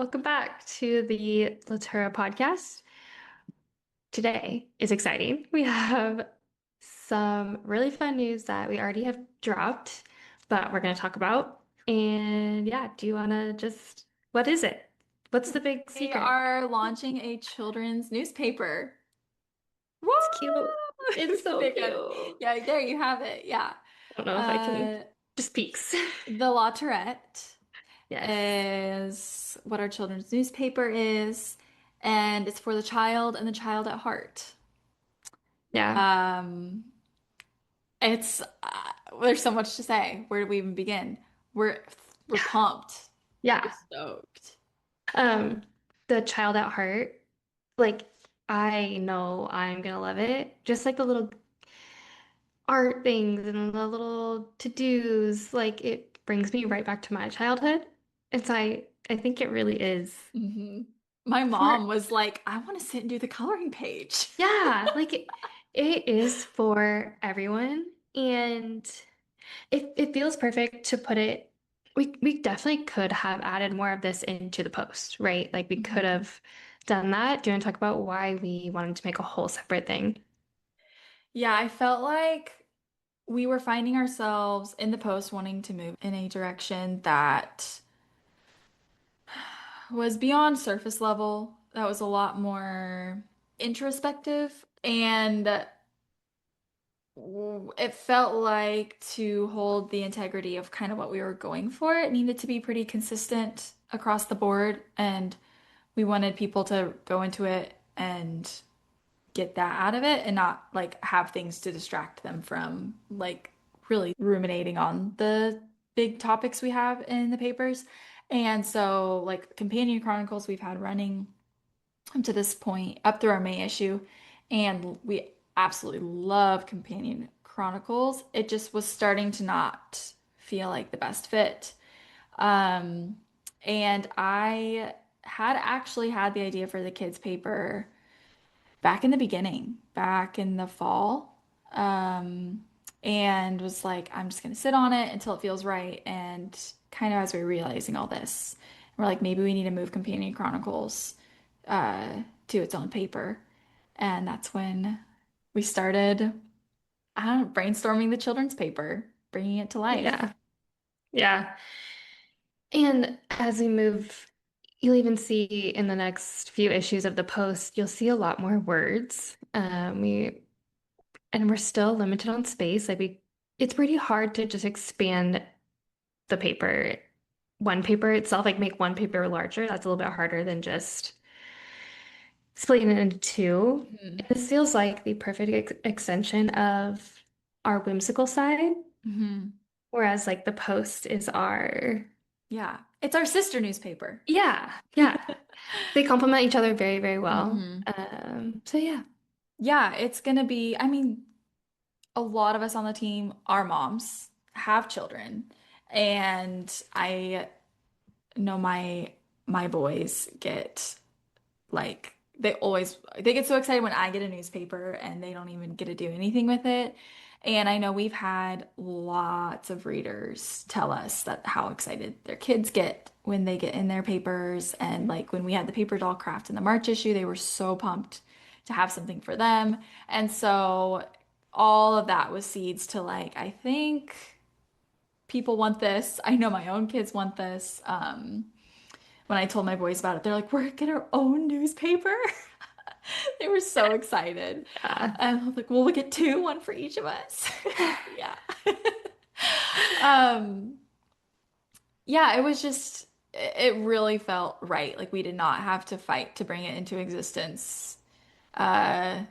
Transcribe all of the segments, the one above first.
Welcome back to the Lotturette podcast. Today is exciting. We have some really fun news that we already have dropped, but we're going to talk about. And yeah, do you want to what is it? What's the big They secret? are launching a children's newspaper. Whoa! It's cute. It's so They got it. cute. Yeah, there you have it. Yeah. I don't know if I can Uh, just peeks. the Lotturette Yes. is what our children's newspaper is, and it's for the child and the child at heart. Yeah. Um, it's there's so much to say. Where do we even begin? We're we're pumped. We're Yeah. stoked. Um, the child at heart, like I know I'm gonna love it. Just like the little art things and the little to-dos, like it brings me right back to my childhood. And so I think it really is My for, mom was like, I want to sit and do the coloring page. yeah, like it is for everyone. And it feels perfect to put it. We definitely could have added more of this into the post, right? Like we could Mhm. have done that. Do you want to talk about why we wanted to make a whole separate thing? Yeah, I felt like we were finding ourselves in the post wanting to move in a direction that was beyond surface level, that was a lot more introspective, and it felt like to hold the integrity of kind of what we were going for, it needed to be pretty consistent across the board, and we wanted people to go into it and get that out of it and not like have things to distract them from like really ruminating on the big topics we have in the papers. And so like Companion Chronicles we've had running up to this point up through our May issue, and we absolutely love Companion Chronicles. It just was starting to not feel like the best fit. Um, and I had actually had the idea for the kids paper back in the beginning, back in the fall, and was like, I'm just gonna sit on it until it feels right. And kind of as we were realizing all this, we're like, maybe we need to move Companion Chronicles to its own paper. And that's when we started, I don't know, brainstorming the children's paper, bringing it to life. Yeah. Yeah. And as we move, you'll even see in the next few issues of the Post, you'll see a lot more words. And we're still limited on space. It's pretty hard to just expand the paper, one paper itself, like make one paper larger. That's a little bit harder than just splitting it into two. Mhm. This feels like the perfect extension of our whimsical side, Mhm. whereas like the Post is our, Yeah, it's our sister newspaper. yeah, yeah. They complement each other very, very well. hmm So yeah, Yeah, it's gonna be, I mean, a lot of us on the team are moms, have children, and I know my boys get like they get so excited when I get a newspaper and they don't even get to do anything with it. And I know we've had lots of readers tell us that how excited their kids get when they get in their papers. And like when we had the paper doll craft in the March issue, they were so pumped to have something for them. And so all of that was seeds to like, I think people want this. I know my own kids want this. When I told my boys about it, they're like, we're getting our own newspaper. They were so excited. yeah, And I was like, well, we'll get two, one for each of us. Yeah. Um, yeah, it was just, it really felt right. Like we did not have to fight to bring it into existence. Uh,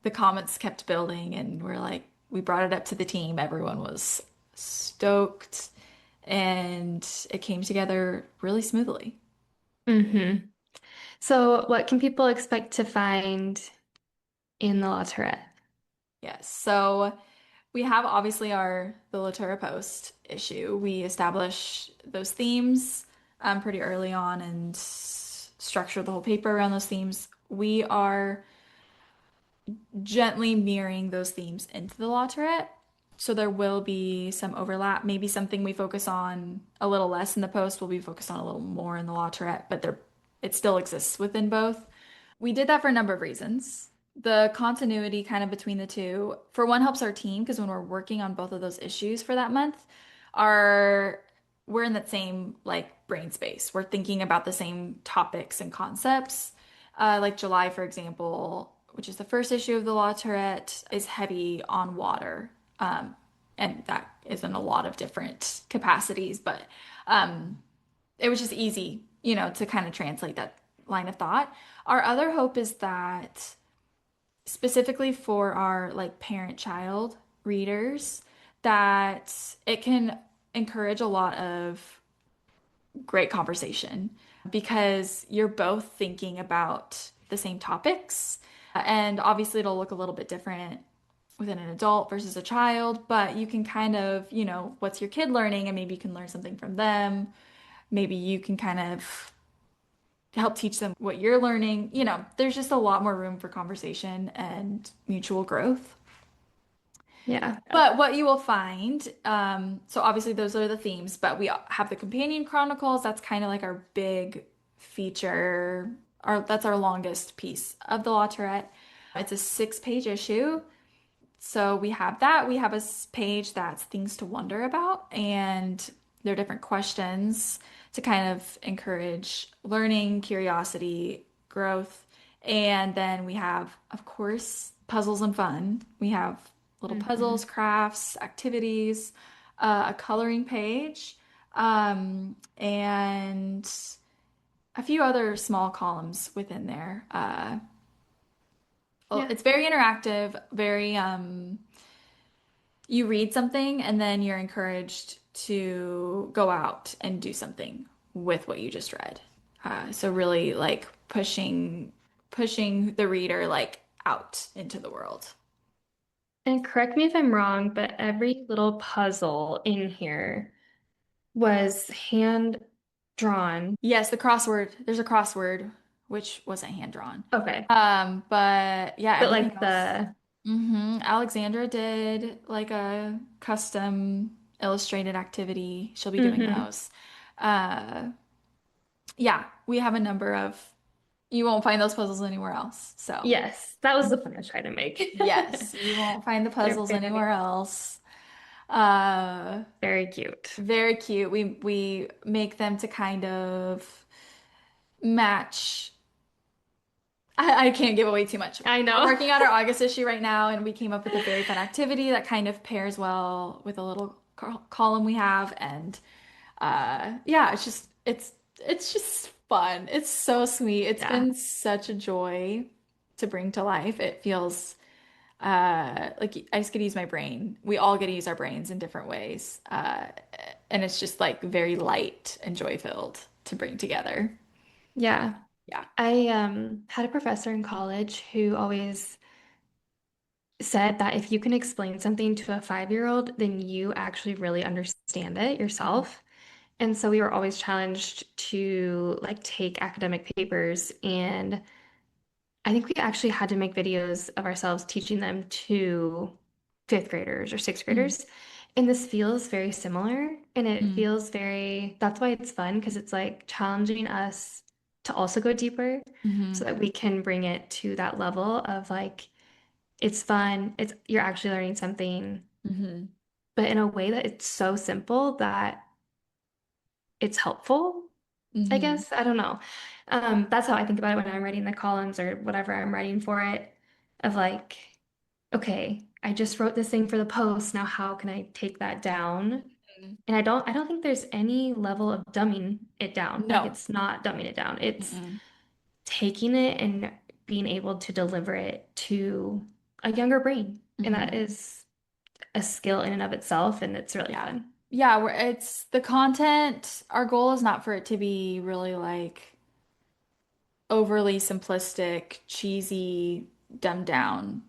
the comments kept building, and we're like, we brought it up to the team. Everyone was stoked, and it came together really smoothly. hmm. So what can people expect to find in the Lotterette? Yes. So we have obviously our the Latera Post issue. We establish those themes pretty early on and structure the whole paper around those themes. We are gently mirroring those themes into the Lateret. So there will be some overlap. Maybe something we focus on a little less in the post will be focused on a little more in the Lateret, but they're it still exists within both. We did that for a number of reasons. The continuity kind of between the two, for one, helps our team because when we're working on both of those issues for that month, our we're in that same like brain space. We're thinking about the same topics and concepts. Like July, for example, which is the first issue of the Lotturette, is heavy on water. Um, and that is in a lot of different capacities, but um, it was just easy, to kind of translate that line of thought. Our other hope is that specifically for our like parent-child readers, that it can encourage a lot of great conversation because you're both thinking about the same topics. And obviously it'll look a little bit different within an adult versus a child, but you can kind of, what's your kid learning? And maybe you can learn something from them. Maybe you can kind of help teach them what you're learning. There's just a lot more room for conversation and mutual growth. Yeah. But what you will find, so obviously those are the themes, but we have the companion chronicles. That's kind of like our big feature. That's our longest piece of the Lotterette. It's a 6-page issue. So we have that. We have a page that's things to wonder about, and there are different questions to kind of encourage learning, curiosity, growth. And then we have, of course, puzzles and fun. We have little puzzles, Hmm. crafts, activities, a coloring page, and a few other small columns within there. Yeah. It's very interactive, very you read something and then you're encouraged to go out and do something with what you just read. So really like pushing the reader like out into the world. And correct me if I'm wrong, but every little puzzle in here was hand drawn. Yes, the crossword. There's a crossword which wasn't hand drawn. Okay. But yeah, But everything like else. the, Alexandra did like a custom illustrated activity. She'll be doing hmm those. Uh, yeah, we have a number of you won't find those puzzles anywhere else. So, yes, that was the point I was trying to make. yes, you won't find the They're puzzles very, anywhere else. Uh, very cute. Very cute. We make them to kind of match. I can't give away too much. I We're know. working on our August issue right now, and we came up with a very fun activity that kind of pairs well with a little column we have, and yeah, it's just fun. It's so sweet. It's Yeah. been such a joy to bring to life. It feels like I just get to use my brain. We all get to use our brains in different ways. And it's just like very light and joy filled to bring together. Yeah. Yeah. I had a professor in college who always said that if you can explain something to a 5-year-old, then you actually really understand it Mhm. yourself. And so we were always challenged to like take academic papers, and I think we actually had to make videos of ourselves teaching them to fifth graders or sixth Mhm. graders. And this feels very similar. And it Mhm. feels that's why it's fun because it's like challenging us to also go deeper so Mhm. that we can bring it to that level of like, it's fun, you're actually learning something, Mhm. but in a way that it's so simple that it's helpful. I Mhm. guess. I don't know. That's how I think about it when I'm writing the columns or whatever I'm writing for it, of like, okay, I just wrote this thing for the post. Now how can I take that down? Mhm. And I don't think there's any level of dumbing it down. Like No. it's not dumbing it down. It's Mm-mm. taking it and being able to deliver it to a younger brain. And that Mhm. is a skill in and of itself, and it's really Yeah. fun. Yeah, it's the content. Our goal is not for it to be really like overly simplistic, cheesy, dumbed down.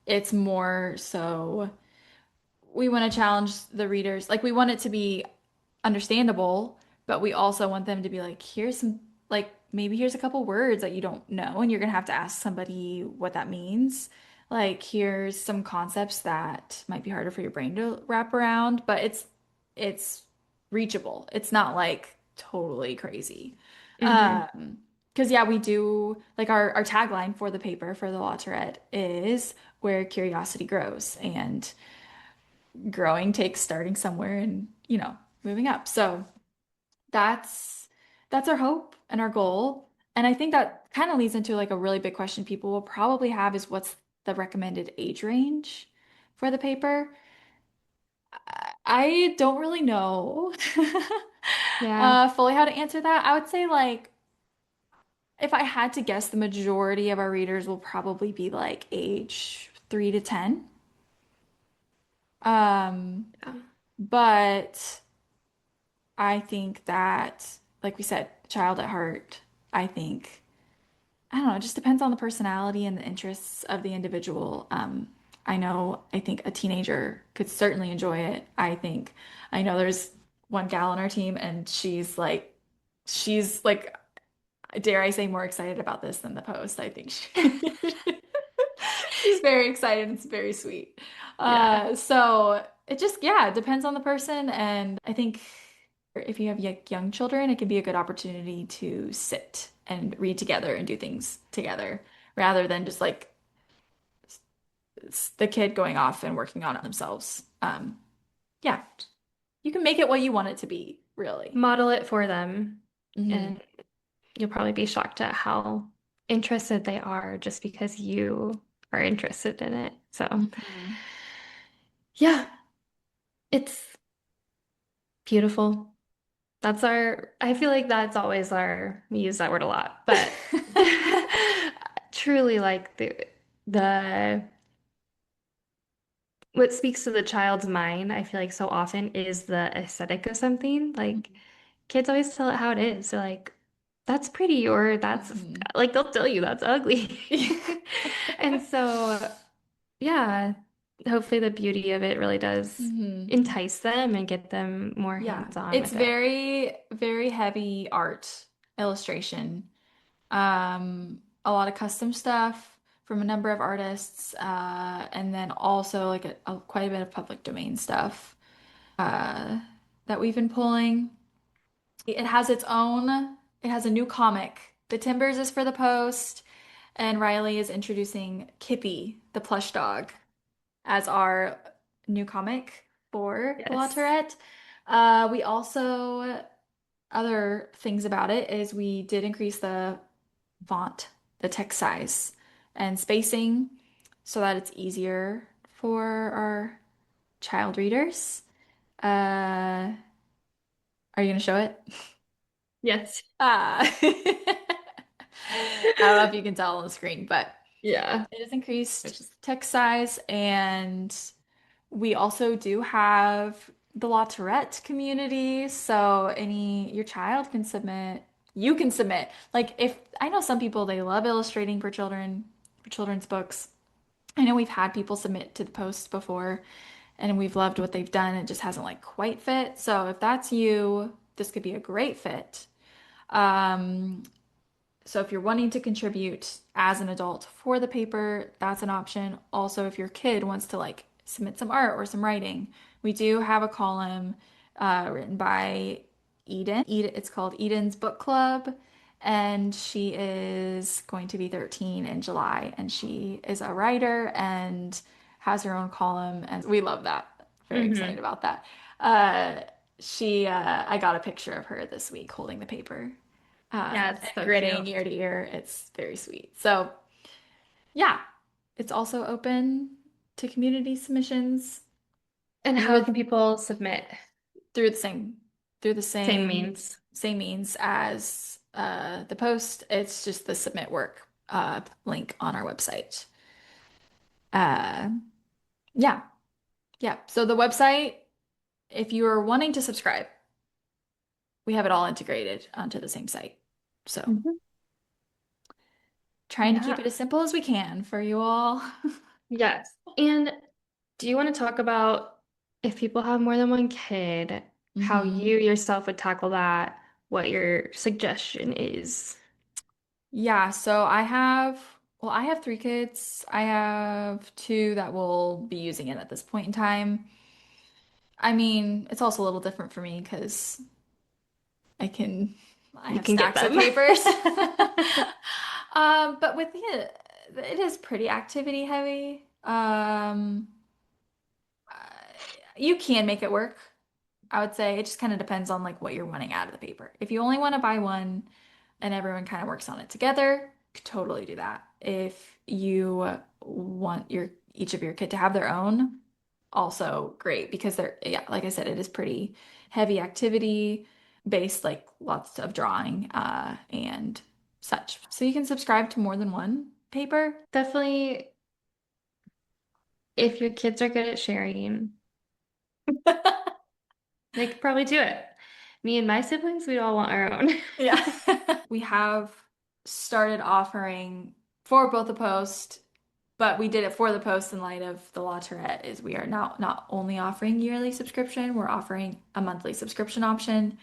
It's more so we want to challenge the readers. Like we want it to be understandable, but we also want them to be like, here's some like maybe here's a couple words that you don't know and you're gonna have to ask somebody what that means. Like here's some concepts that might be harder for your brain to wrap around, but it's reachable. It's not like totally crazy. Hmm. Because yeah, we do like our tagline for the paper for the Lotturette is where curiosity grows, and growing takes starting somewhere and, moving up. So that's that's our hope and our goal. And I think that kind of leads into like a really big question people will probably have is what's the recommended age range for the paper? I don't really know Yeah. fully how to answer that. I would say like if I had to guess, the majority of our readers will probably be like age 3 to 10. Um, Yeah. but I think that, like we said, child at heart, I think, I don't know, it just depends on the personality and the interests of the individual. I think a teenager could certainly enjoy it. I know there's one gal on our team and she's like, dare I say, more excited about this than the post. I think she's very excited. It's very sweet. Yeah. So it just, yeah, it depends on the person. And I think if you have young children, it can be a good opportunity to sit and read together and do things together rather than just like the kid going off and working on it themselves. Yeah, you can make it what you want it to be, really. Model it for them, Hmm. and you'll probably be shocked at how interested they are just because you are interested in it. So, Hmm. yeah, it's beautiful. I feel like that's always we use that word a lot, but truly like the, what speaks to the child's mind, I feel like so often is the aesthetic of something. Like kids always tell it how it is. They're like, that's pretty, or that's Hmm. like they'll tell you that's ugly. And so, yeah, hopefully the beauty of it really does Hmm. entice them and get them more Yeah, hands-on it's with it. very, very heavy art illustration. A lot of custom stuff from a number of artists, and then also like quite a bit of public domain stuff uh, that we've been pulling. It has a new comic. The Timbers is for the Post, and Riley is introducing Kippy, the plush dog, as our new comic for the La Yes. Tourette. We also, other things about it is we did increase the font, the text size, and spacing so that it's easier for our child readers. Are you going to show it? Yes. I don't know if you can tell on the screen, but Yeah. it has Which increased is text size, and we also do have the Lotturette community. So your child can submit, you can submit. Like if I know some people they love illustrating for children, for children's books. I know we've had people submit to the post before and we've loved what they've done. It just hasn't like quite fit. So if that's you, this could be a great fit. Um, so if you're wanting to contribute as an adult for the paper, that's an option. Also, if your kid wants to like submit some art or some writing, we do have a column written by It's called Eden's Book Club, and she is going to be 13 in July, and she is a writer and has her own column, and we love that. Very excited hmm. about that. I got a picture of her this week holding the paper Yeah, it's and so grinning cute. ear to ear. It's very sweet. So, yeah, it's also open to community submissions And how through can people submit? through the same through the Same same means. same means as the post. It's just the submit work link on our website. Uh, yeah, yeah. So the website, if you are wanting to subscribe, we have it all integrated onto the same site. So Mhm. trying to keep Yeah. it as simple as we can for you all. Yes. And do you want to talk about if people have more than one kid, how Hmm. you yourself would tackle that, what your suggestion is? Yeah, so I have 3 kids. I have two that will be using it at this point in time. I mean, it's also a little different for me because I can I You have can get stacks of them. papers. But with it is pretty activity heavy. You can make it work. I would say it just kind of depends on like what you're wanting out of the paper. If you only want to buy one and everyone kind of works on it together, could totally do that. If you want your each of your kid to have their own, also great because they're yeah, like I said, it is pretty heavy activity based, like lots of drawing and such. So you can subscribe to more than one paper. Definitely, if your kids are good at sharing, they could probably do it. Me and my siblings, we all want our own. Yeah. We have started offering for both the post, but we did it for the post in light of the Lotturette is we are now not only offering yearly subscription, we're offering a monthly subscription option.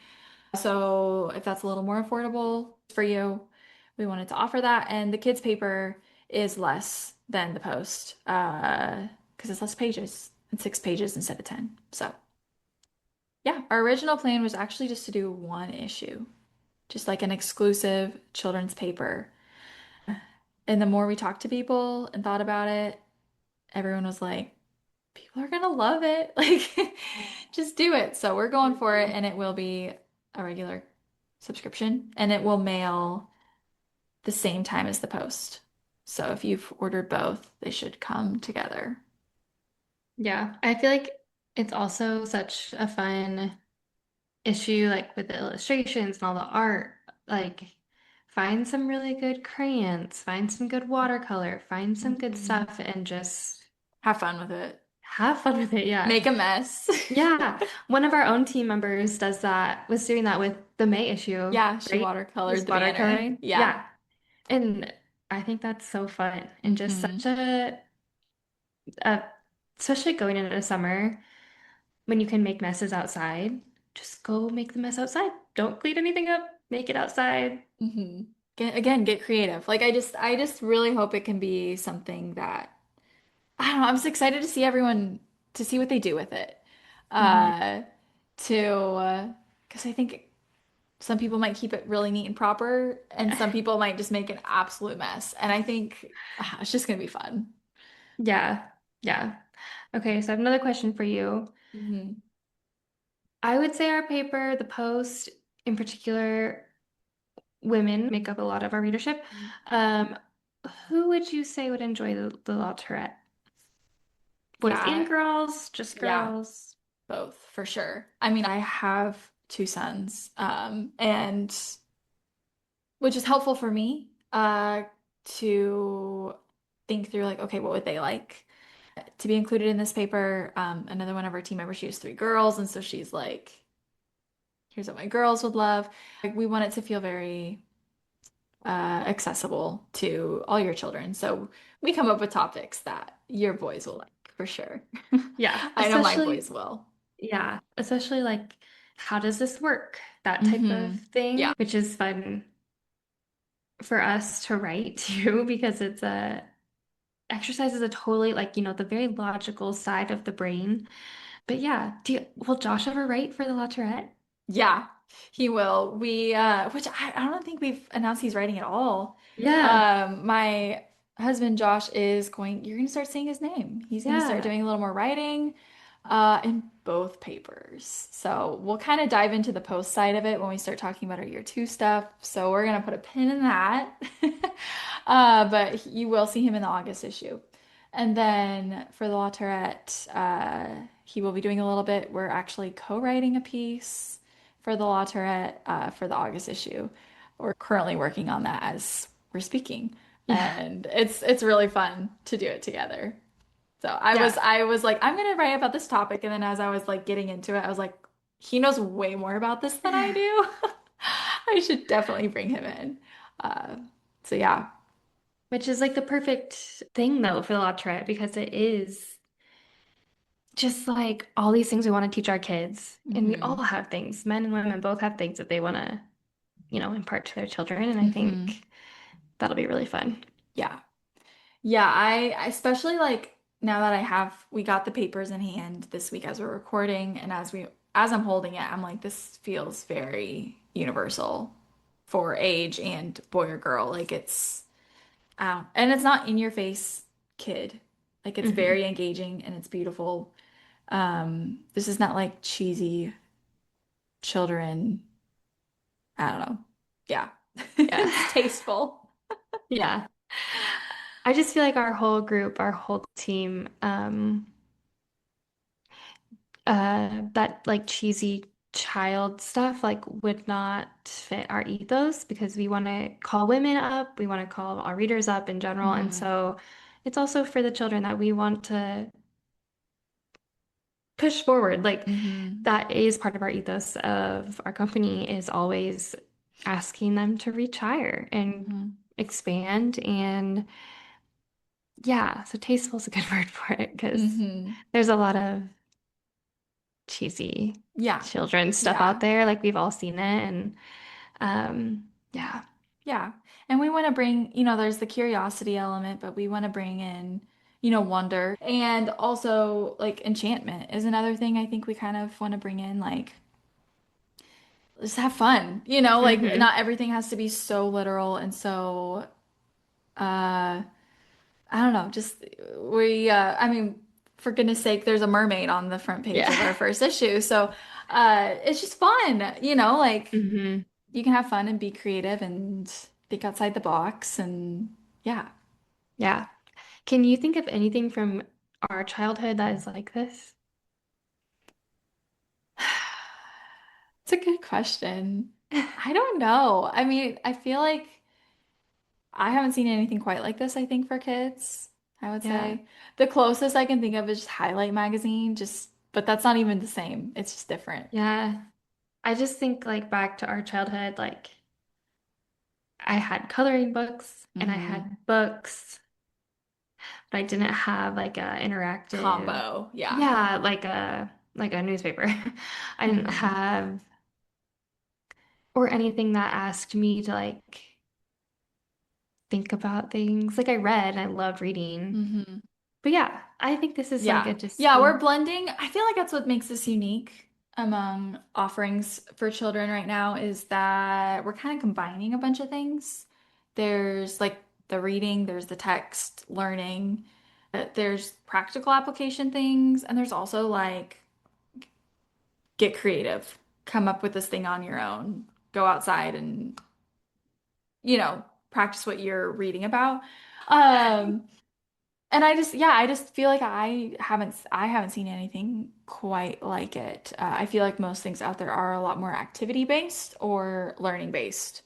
So if that's a little more affordable for you, we wanted to offer that. And the kids paper is less than the post, because it's less pages. It's 6 pages instead of 10. So yeah, our original plan was actually just to do one issue, just like an exclusive children's paper. And the more we talked to people and thought about it, everyone was like, people are gonna love it. Like, just do it. So we're going for it, Mhm. and it will be a regular subscription, and it will mail the same time as the post. So if you've ordered both, they should come together. Yeah, I feel like it's also such a fun issue, like with the illustrations and all the art. Like, find some really good crayons, find some good watercolor, find some good Mhm. stuff, and just Have fun with it. have fun with it. Yeah. Make a mess. Yeah. One of our own team members was doing that with the May issue, Yeah, she right? watercolored Just the banner. watercoloring. Yeah. Yeah. And I think that's so fun and just Hmm. such a, especially going into summer when you can make messes outside, just go make the mess outside. Don't clean anything up, make it outside. Hmm. Get creative. Like I just really hope it can be something that I don't know. I'm just excited to see everyone to see what they do with it. Mhm. Uh, because I think some people might keep it really neat and proper, and Yeah. some people might just make an absolute mess. And I think it's just gonna be fun. Yeah. Yeah. Okay, so I have another question for you. Hmm. I would say our paper, the Post in particular, women make up a lot of our readership. Um, who would you say would enjoy the Lotturette? Boys and Yeah, girls, just yeah, girls? both for sure. I mean, I have two sons, and which is helpful for me, to think through like, okay, what would they like to be included in this paper? Another one of our team members, she has three girls, and so she's like, here's what my girls would love. Like, we want it to feel very accessible to all your children. So we come up with topics that your boys will like for sure. Yeah, I know my boys will. especially like how does this work? That type of Hmm. thing, Yeah. which is fun for us to write too, because it's a exercises a totally like, the very logical side of the brain. But yeah, will Josh ever write for the Lotterette? Yeah, he will. Which I don't think we've announced he's writing at all. Yeah, My husband Josh you're gonna start seeing his name. He's gonna start yeah. doing a little more writing, in both papers. So we'll kind of dive into the post side of it when we start talking about our year two stuff. So we're gonna put a pin in that. But you will see him in the August issue. And then for the Lotterette, he will be doing a little bit. We're actually co-writing a piece for the Lotterette for the August issue. We're currently working on that as we're speaking, Yeah. and it's really fun to do it together. So I was Yeah. I was like, I'm gonna write about this topic, and then as I was like getting into it, I was like, he knows way more about this than I do. I should definitely bring him in. Uh, so yeah. Which is like the perfect thing though for the Lotterette because it is just like all these things we want to teach our kids. And we all Hmm. have things. Men and women both have things that they want to, impart to their children. And I Hmm. think that'll be really fun. Yeah. Yeah, I especially like now that we got the papers in hand this week as we're recording and as I'm holding it, I'm like, this feels very universal. for age and boy or girl. Like and it's not in your face kid. Like it's Hmm. very engaging and it's beautiful. This is not like cheesy children. I don't know. Yeah. Yeah. It's tasteful. Yeah. I just feel like our whole group, our whole team, that like cheesy child stuff like would not fit our ethos because we want to call women up, we want to call our readers up in general, and Hmm. so it's also for the children that we want to push forward. Like Hmm. that is part of our ethos of our company is always asking them to reach higher and Hmm. expand and yeah, so tasteful is a good word for it because Hmm. there's a lot of cheesy Yeah. children's stuff out Yeah. there. Like we've all seen it and Yeah. yeah. Yeah. And we want to bring, there's the curiosity element, but we want to bring in, wonder. And also, like, enchantment is another thing I think we kind of want to bring in. Like, just have fun, like, Hmm. not everything has to be so literal. And so, uh, I don't know, just I mean, for goodness sake, there's a mermaid on the front page Yeah. of our first issue. So, it's just fun, like, Hmm. you can have fun and be creative and think outside the box and yeah. Yeah. Can you think of anything from our childhood that is like this? It's a good question. I don't know. I mean, I feel like I haven't seen anything quite like this, I think, for kids, I would Yeah. say. The closest I can think of is just Highlight Magazine, but that's not even the same. It's just different. Yeah. I just think like back to our childhood, like I had coloring books and I Hmm. had books, but I didn't have like a interactive, Combo. Yeah. yeah, like a newspaper. I didn't Hmm. have or anything that asked me to like think about things. Like I read and I loved reading. Hmm. But yeah, I think this is like Yeah. a just Yeah, we're be blending. I feel like that's what makes us unique among offerings for children right now is that we're kind of combining a bunch of things. There's like the reading, there's the text, learning, there's practical application things, and there's also like get creative, come up with this thing on your own, go outside and, practice what you're reading about. Um, And I just feel like I haven't seen anything quite like it. I feel like most things out there are a lot more activity based or learning based,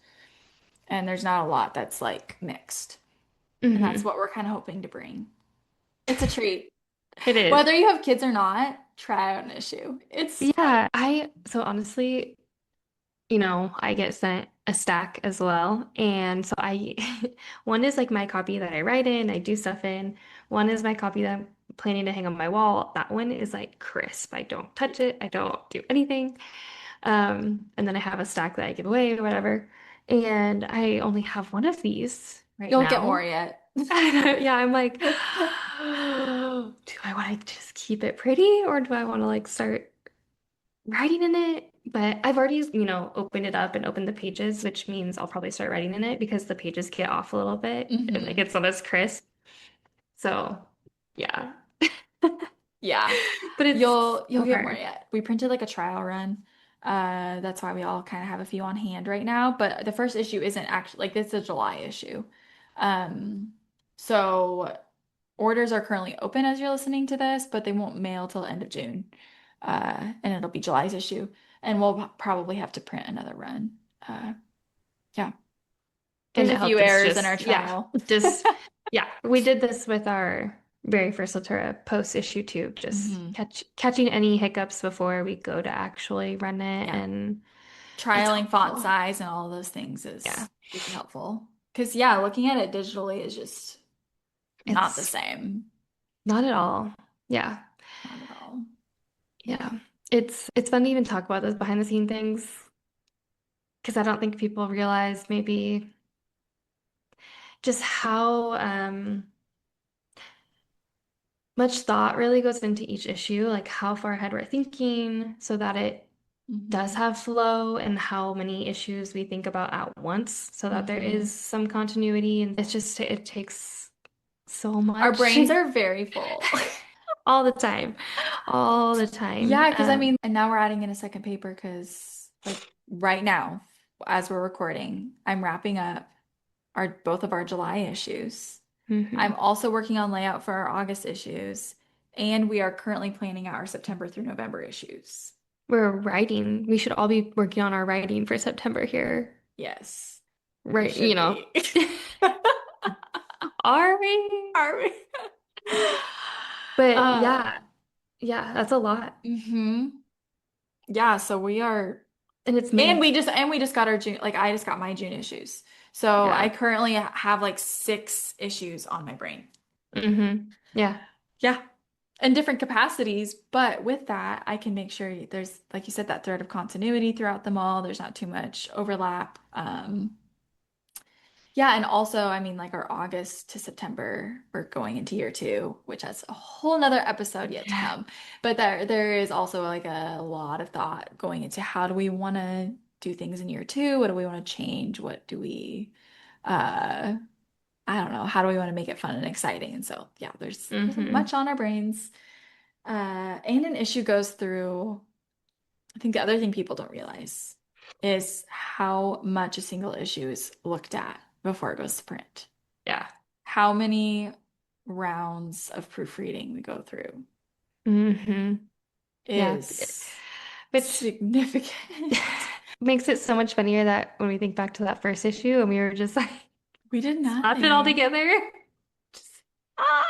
and there's not a lot that's like mixed. And that's hmm. what we're kind of hoping to bring. It's a treat. It is. Whether you have kids or not, try out an issue. It's fun. Yeah, so honestly, I get sent a stack as well. And so one is like my copy that I write in, I do stuff in. One is my copy that I'm planning to hang on my wall. That one is like crisp. I don't touch it. I don't do anything. And then I have a stack that I give away or whatever. And I only have one of these right You won't get more now. yet. Yeah, I'm like, do I want to just keep it pretty or do I want to like start writing in it? But I've already, opened it up and opened the pages, which means I'll probably start writing in it because the pages get off a little bit if like Hmm. it's not as crisp. So, yeah. Yeah. But it's You'll so get more hard. yet. We printed like a trial run. That's why we all kind of have a few on hand right now. But the first issue isn't actually like this is a July issue. Um, so orders are currently open as you're listening to this, but they won't mail till end of June. And it'll be July's issue. And we'll probably have to print another run. Yeah. There's And a it few helped us errors in our just, yeah, trial. just, yeah. We did this with our very first Lotturette post issue too, just Hmm. catching any hiccups before we go to actually run it. Yeah. And it's Trialing font helpful. size and all of those things Yeah. is really helpful. Because yeah, looking at it digitally is just not the It's same. not at all. Yeah. Not at all. Yeah. It's fun to even talk about those behind the scene things because I don't think people realize maybe just how much thought really goes into each issue, like how far ahead we're thinking so that it does Hmm. have flow and how many issues we think about at once so that there Hmm. is some continuity. And it's just, it takes so Our much brains are very full. all the time, all the time. Yeah, because I mean, and now we're adding in a second paper because, like, right now, as we're recording, I'm wrapping up our both of our July issues. I'm Mhm. also working on layout for our August issues, and we are currently planning out our September through November issues. We're writing. We should all be working on our writing for September here. Yes, we Right, you should know. be. Are we? Are we? But Uh, yeah, yeah, that's a lot. hmm. Yeah, so we are. And it's And May. we just got our June, like I just got my June issues. So I Yeah. currently have like 6 issues on my brain. Yeah. Yeah. In different capacities, but with that, I can make sure there's, like you said, that thread of continuity throughout them all. There's not too much overlap. Yeah, and also, I mean, like our August to September, we're going into year two, which has a whole nother episode yet to come. But there is also like a lot of thought going into how do we want to do things in year two? What do we want to change? What do we, uh, I don't know, how do we want to make it fun and exciting? And so, yeah, there's much Hmm. on our brains. And an issue goes through, I think the other thing people don't realize is how much a single issue is looked at before it goes to print. Yeah. How many rounds of proofreading we go through Hmm. Yeah. is Which significant. makes it so much funnier that when we think back to that first issue and we were just like We did slapped it all nothing. together. Just, ah,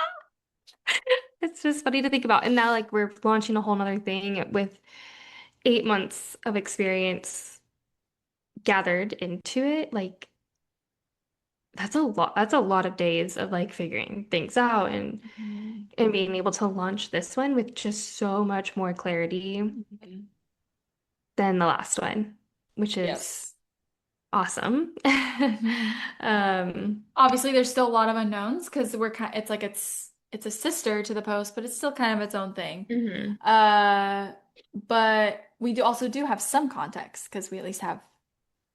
it's just funny to think about. And now like we're launching a whole nother thing with 8 months of experience gathered into it. Like that's a lot. That's a lot of days of like figuring things out Mhm. and being able to launch this one with just so much more clarity Mhm. than the last one, which is Yes. awesome. Mhm. Um, Obviously, there's still a lot of unknowns because we're kind it's like it's a sister to the post, but it's still kind of its own thing. mhm. Uh, but we do also do have some context because we at least have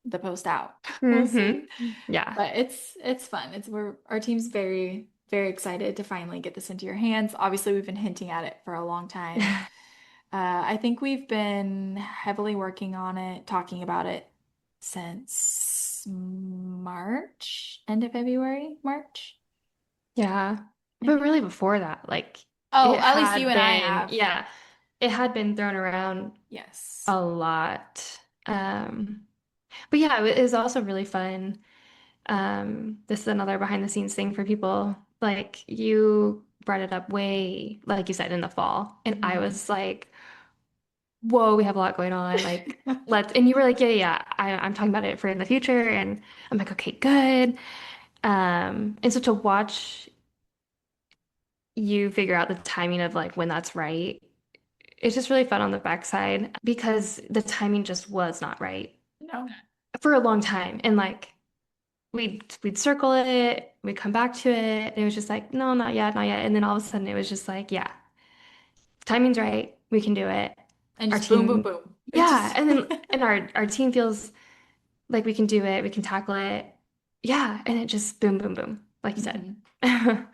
the post out. We'll see. Yeah. But it's fun. It's we're our team's very excited to finally get this into your hands. Obviously, we've been hinting at it for a long time. I think we've been heavily working on it, talking about it since March, end of February, March. Yeah. But Maybe. really before that, like Oh, it at least you had and I been, have. yeah, it had been thrown around Yes. a lot. But yeah, it was also really fun. This is another behind the scenes thing for people. Like you brought it up way, like you said, in the fall. And I Mhm. was like, whoa, we have a lot going on. Like, let's, and you were like, yeah, yeah, I'm talking about it for in the future. And I'm like, okay, good. And so to watch you figure out the timing of like when that's right, it's just really fun on the backside because the timing just was not right No. for a long time. And like we'd circle it, we'd come back to it. It was just like, no, not yet, not yet. And then all of a sudden it was just like, yeah, timing's right. We can do it. And Our just boom, boom, team, boom. It yeah. just And our team feels like we can do it, we can tackle it. Yeah. And it just boom, boom, boom, like you said. Mhm.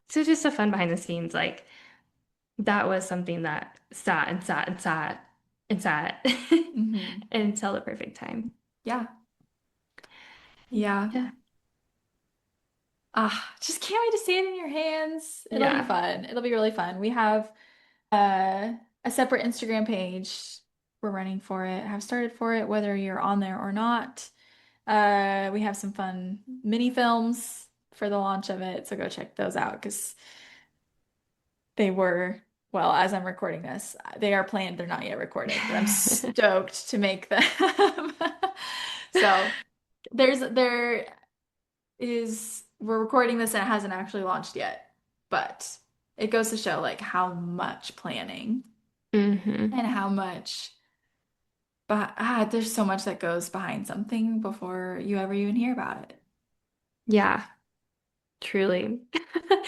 So just a fun behind the scenes, like that was something that sat and sat and sat and sat Mhm. until the perfect time. Yeah. Yeah. Yeah. Ah, just can't wait to see it in your hands. It'll be Yeah. fun. It'll be really fun. We have a separate Instagram page we're running for it. Have started for it, whether you're on there or not. We have some fun mini films for the launch of it, so go check those out because they were, well, as I'm recording this, they are planned. They're not yet recorded, but I'm stoked to make them. So there is we're recording this and it hasn't actually launched yet, but it goes to show like how much planning Hmm. and how much there's so much that goes behind something before you ever even hear about it. Yeah, truly.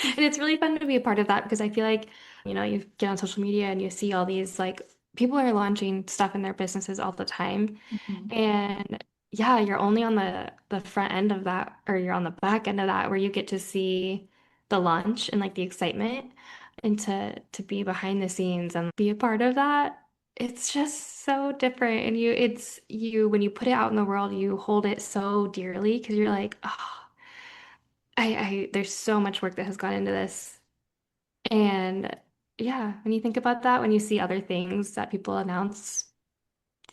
And it's really fun to be a part of that because I feel like, you get on social media and you see all these like people are launching stuff in their businesses all the time. Mhm. And yeah, you're only on the front end of that, or you're on the back end of that where you get to see the launch and like the excitement, and to be behind the scenes and be a part of that. It's just so different. And it's you when you put it out in the world, you hold it so dearly because you're like, oh, there's so much work that has gone into this. And yeah, when you think about that, when you see other things that people announce,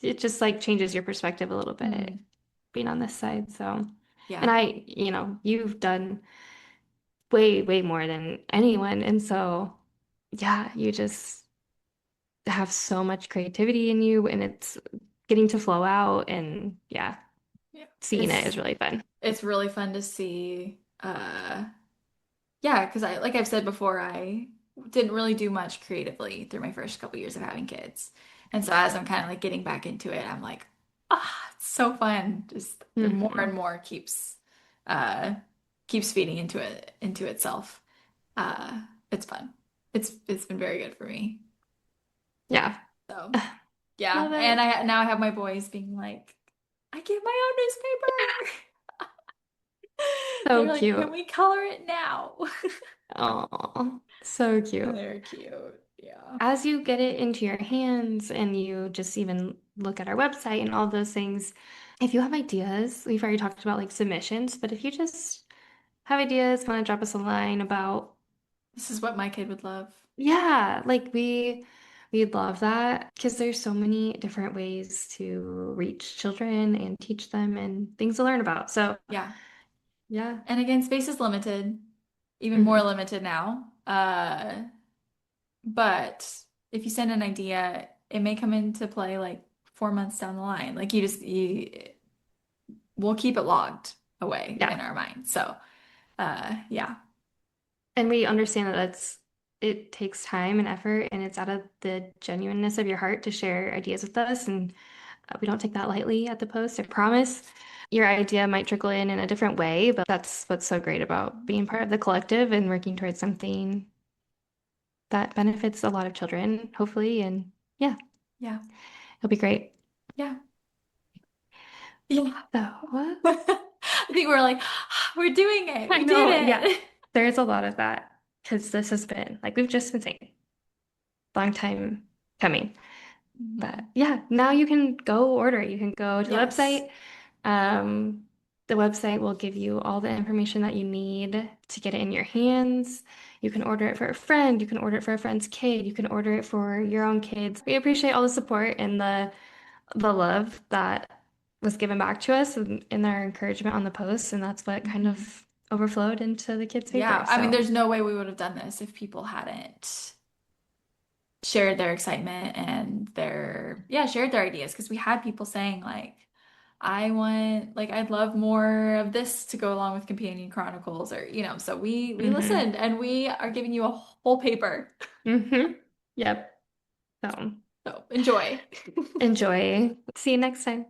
it just like changes your perspective a little bit Mm. being on this side. So, and Yeah. you've done way, way more than anyone. And so, yeah, you just have so much creativity in you, and it's getting to flow out. And yeah, Yeah. seeing it is really fun. It's really fun to see. Yeah, because like I've said before, I didn't really do much creatively through my first couple years of having kids. And so as I'm kind of like getting back into it, I'm like, it's so fun. Just the more Hmm. and more uh keeps feeding into itself. It's fun. It's been very good for me. Yeah. So yeah. Love And it. now I have my boys being like, I get my own newspaper. They're So like, can cute. we color it now? Oh, so cute. They're cute. Yeah. As you get it into your hands and you just even look at our website and all those things, if you have ideas, we've already talked about like submissions, but if you just have ideas, want to drop us a line about, This is what my kid would love. yeah, like we'd love that because there's so many different ways to reach children and teach them and things to learn about. So, Yeah. yeah. And again, space is limited, even more Hmm. limited now. But if you send an idea, it may come into play like 4 months down the line. Like we'll keep it logged away in Yeah. our mind. So, yeah, And we understand that it takes time and effort, and it's out of the genuineness of your heart to share ideas with us. And we don't take that lightly at the post, I promise. Your idea might trickle in a different way, but that's what's so great about being part of the collective and working towards something that benefits a lot of children, hopefully. And yeah, yeah, it'll be great. yeah, yeah. So, what? I think we're like, we're doing it. I We did know, yeah, it. there's a lot of that because this has been, like we've just been saying, long time coming. But Mhm. yeah, now you can go order it. You can go to the Yes. website. Um, the website will give you all the information that you need to get it in your hands. You can order it for a friend. You can order it for a friend's kid. You can order it for your own kids. We appreciate all the support and the love that was given back to us and our encouragement on the posts, and that's what kind Mhm. of overflowed into the kids' paper. Yeah. I mean, So, there's no way we would have done this if people hadn't shared their excitement and shared their ideas because we had people saying like I'd love more of this to go along with Companion Chronicles or so we mm-hmm. listened and we are giving you a whole paper. Mm-hmm. Yep. So So enjoy. enjoy. See you next time.